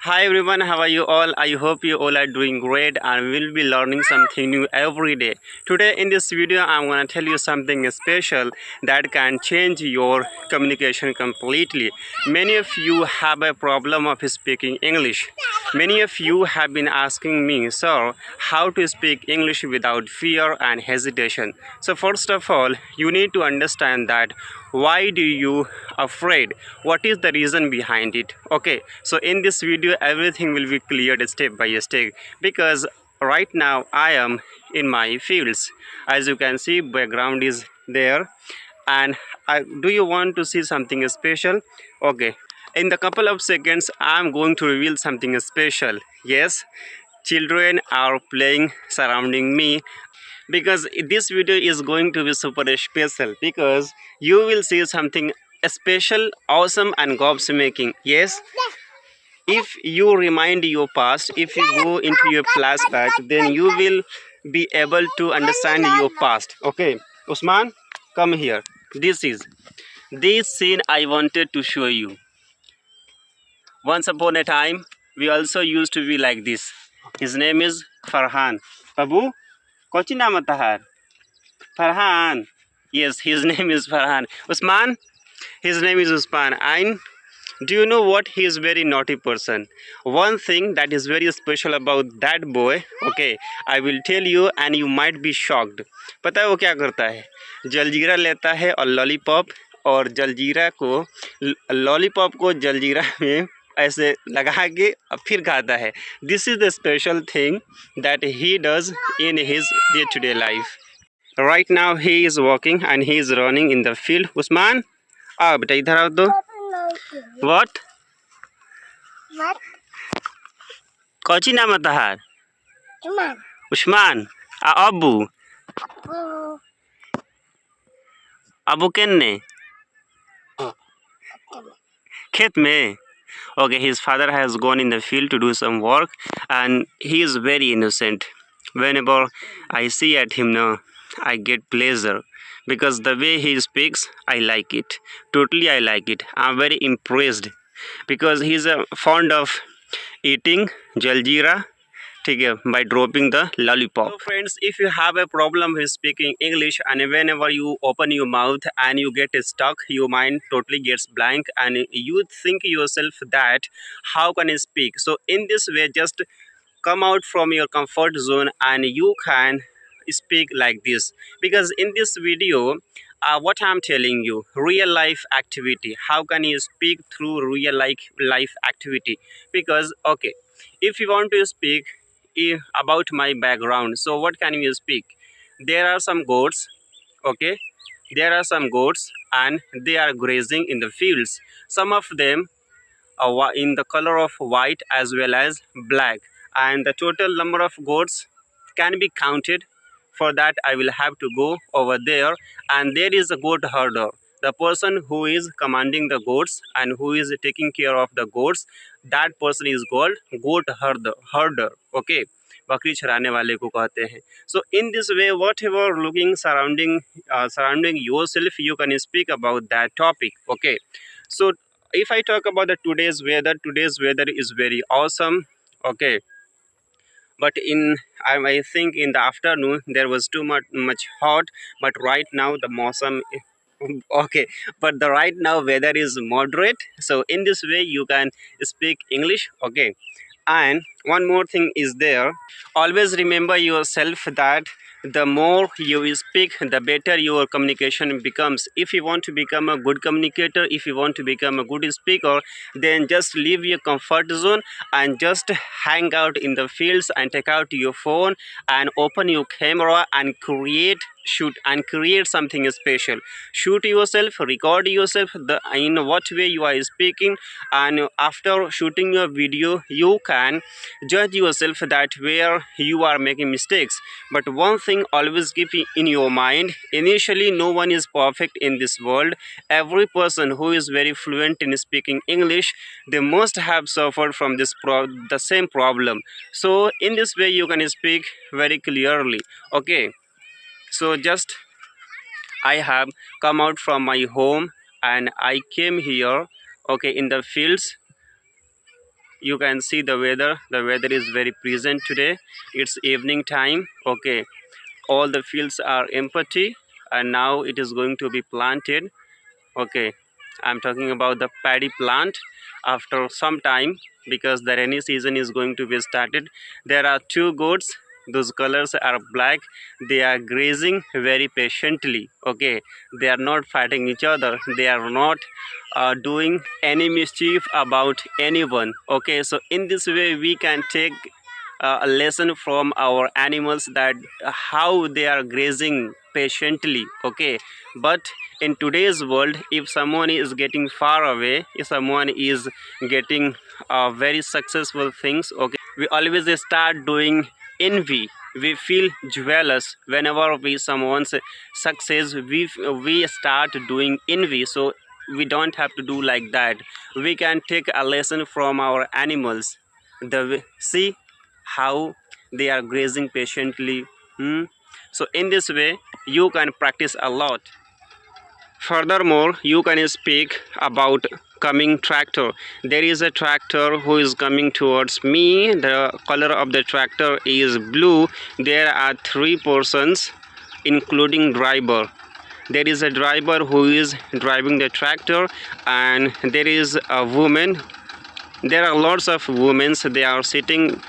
Hi everyone, how are you all? I hope you all are doing great and will be learning something new every day. Today in this video, I'm going to tell you something special that can change your communication completely. Many of you have a problem of speaking English. Many of you have been asking me, sir, how to speak English without fear and hesitation. So first of all, you need to understand that why do you afraid, what is the reason behind it. Okay, so in this video everything will be cleared step by step, because right now I am in my fields. As you can see, background is there, and do you want to see something special? Okay, in the couple of seconds I'm going to reveal something special. Yes, children are playing surrounding me, because this video is going to be super special, because you will see something special, awesome and gobsmacking. Yes, if you remind your past, if you go into your flashback, then you will be able to understand your past. Okay, Usman, come here. This scene I wanted to show you. Once upon a time we also used to be like this. His name is Farhan. Babu, kochi naam hai tahar? Farhan. Yes, his name is Farhan. Usman, his name is Usman. And do you know what? He is very naughty person. One thing that is very special about that boy, okay, I will tell you and you might be shocked. पता है वो क्या करता है? जलजीरा लेता है और lollipop, और जलजीरा को लॉलीपॉप को जलजीरा में ऐसे लगा के फिर खाता है. This is the special thing that he does in his day-to-day life. Right now he is walking and he is running in the field. Usman, आओ बेटा इधर आओ तो. What? कौची नाम है तहार? उस्मान. अबू. अबू केन्ने? खेत में. Okay, his father has gone in the field to do some work and he is very innocent. Whenever I see at him now, I get pleasure, because the way he speaks, I like it. Totally, I like it. I'm very impressed because he's fond of eating jaljeera, ठीक है, by dropping the lollipop. So friends, if you have a problem with speaking English and whenever you open your mouth and you get stuck, your mind totally gets blank and you think yourself that how can I speak? So in this way, just come out from your comfort zone and you can speak like this, because in this video what I'm telling you, real life activity, how can you speak through real life activity. Because okay, if you want to speak about my background, so what can you speak? There are some goats. Okay, there are some goats and they are grazing in the fields. Some of them in the color of white as well as black, and the total number of goats can be counted. For that I will have to go over there, and there is a goat herder, the person who is commanding the goats and who is taking care of the goats. That person is called goat herder. Okay, बकरी चराने वाले को कहते हैं. So in this way, whatever looking surrounding yourself, you can speak about that topic. Okay, so if I talk about the today's weather is very awesome. Okay, but I think in the afternoon there was too much hot, but right now the mosam okay, but the right now weather is moderate. So in this way you can speak English. Okay, and one more thing is there. Always remember yourself that the more you speak, the better your communication becomes. If you want to become a good communicator, if you want to become a good speaker, then just leave your comfort zone and just hang out in the fields and take out your phone and open your camera and create something special. Shoot yourself, record yourself in what way you are speaking, and after shooting your video you can judge yourself that where you are making mistakes. But one thing always keep in your mind: initially no one is perfect in this world. Every person who is very fluent in speaking English, they must have suffered from the same problem. So in this way you can speak very clearly. Okay, so just I have come out from my home and I came here, okay, in the fields. you can see the weather is very present today. It's evening time. Okay, all the fields are empty, and now it is going to be planted. Okay, I'm talking about the paddy plant. After some time, because the rainy season is going to be started, there are two goats. Those colors are black. They are grazing very patiently. Okay, they are not fighting each other. They are not doing any mischief about anyone. Okay, so in this way we can take a lesson from our animals, that how they are grazing patiently. Okay, but in today's world, if someone is getting far away, if someone is getting very successful things, okay, we always start doing envy. We feel jealous whenever we someone's success. We start doing envy. So we don't have to do like that. We can take a lesson from our animals. See how they are grazing patiently. hmm? So in this way you can practice a lot. Furthermore, you can speak about coming tractor. There is a tractor who is coming towards me. The color of the tractor is blue. There are three persons, including driver. There is a driver who is driving the tractor, and there is a woman. There are lots of women, they are sitting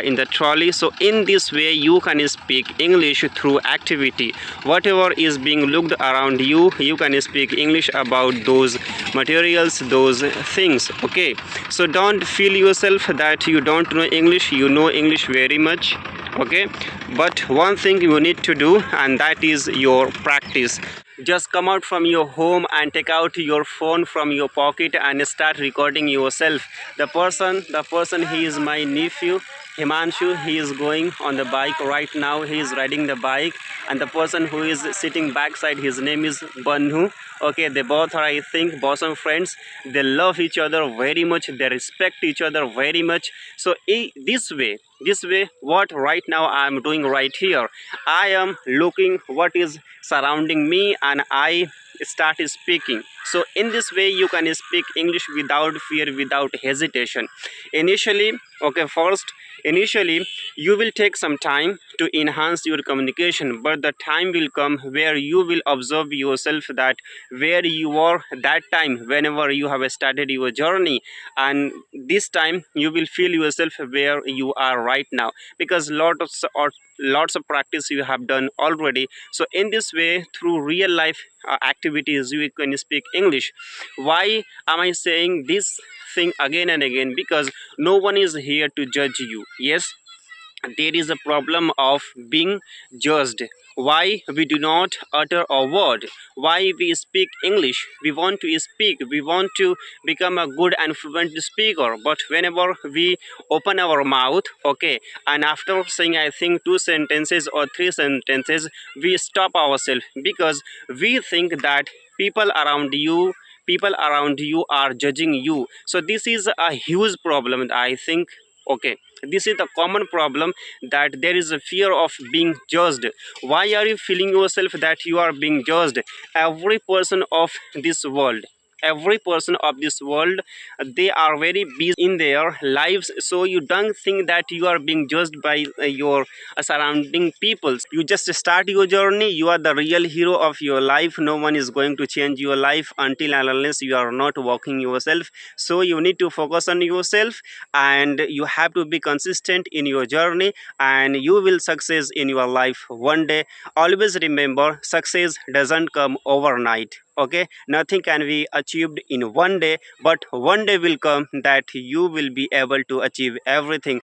in the trolley. So in this way you can speak English through activity. Whatever is being looked around you, you can speak English about those materials, those things. Okay, so don't feel yourself that you don't know English. You know English very much. Okay, but one thing you need to do, and that is your practice. Just come out from your home and take out your phone from your pocket and start recording yourself. The person he is my nephew Himanshu. He is going on the bike right now. He is riding the bike, and the person who is sitting backside, his name is Banhu. Okay, they both are, I think, bosom friends. They love each other very much. They respect each other very much. So this way, what right now I am doing right here, I am looking what is surrounding me, and I start speaking. So in this way you can speak English without fear, without hesitation. Initially, okay, first, initially you will take some time to enhance your communication, but the time will come where you will observe yourself, that where you are that time whenever you have started your journey, and this time you will feel yourself where you are right now, because lots of practice you have done already. So in this way, through real life activities, you can speak English. Why am I saying this thing again and again? Because no one is here to judge you. Yes, there is a problem of being judged. Why we do not utter a word? Why we speak English? We want to speak, we want to become a good and fluent speaker, but whenever we open our mouth, okay, and after saying, I think, two sentences or three sentences, we stop ourselves, because we think that people around you people around you are judging you. So this is a huge problem, I think. Okay, this is the common problem, that there is a fear of being judged. Why are you feeling yourself that you are being judged? Every person of this world, every person of this world, they are very busy in their lives. So you don't think that you are being judged by your surrounding peoples. You just start your journey. You are the real hero of your life. No one is going to change your life until and unless you are not walking yourself. So you need to focus on yourself, and you have to be consistent in your journey, and you will success in your life one day. Always remember, success doesn't come overnight. Okay, nothing can be achieved in one day, but one day will come that you will be able to achieve everything.